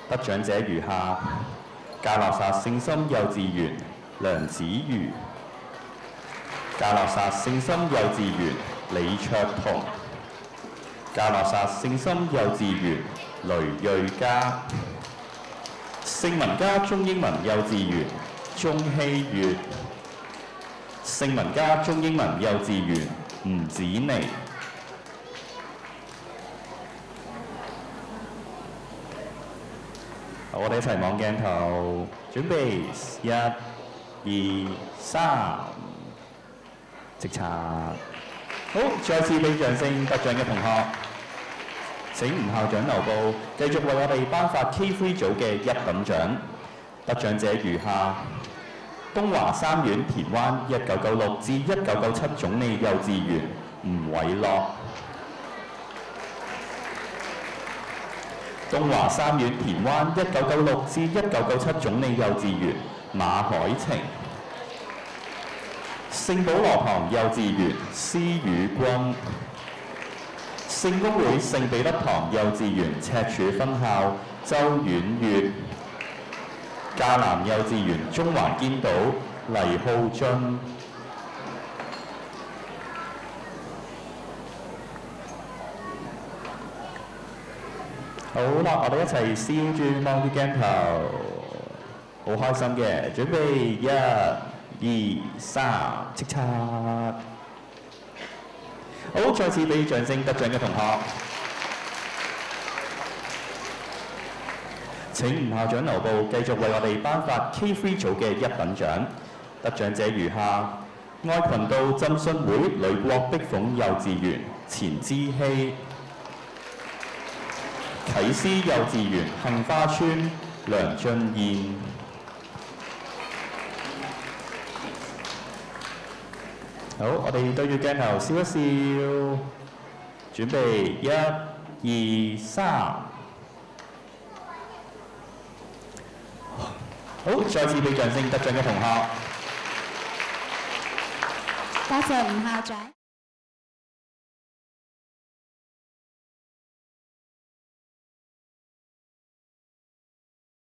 得獎者如下：嘉諾撒聖心幼稚園梁子瑜、嘉諾撒聖心幼稚園李卓彤、嘉諾撒聖心幼稚園雷瑞嘉、聖文家中英文幼稚園鍾希月、聖文家中英文幼稚園吳子妮。好，我哋一齊望鏡頭，準備1、2、3，直插。好，再次俾掌聲得獎嘅同學。請吳校長留步，繼續為我哋頒發 K3 組嘅一等獎。得獎者如下：東華三院田灣1996至1997總理幼稚園吳偉樂。東華三院田灣1996至1997總理幼稚園馬海晴。聖保羅堂幼稚園施宇君。聖公會聖彼得堂幼稚園赤柱分校周婉月。迦南幼稚園中環堅道黎浩津。好啦，我哋一齊笑住望住鏡頭，好開心嘅。準備1、2、3，即刻。好，再次俾掌聲得獎嘅同學。請吳校長留步，繼續為我哋頒發 K3 組嘅一等獎。得獎者如下：愛群道浸信會呂國碧鳳幼稚園錢之希。啟思幼稚園杏花村梁俊彥。好，我哋對住鏡頭笑一笑，準備1、2、3。好，再次俾掌聲得獎嘅同學。多謝吳校長。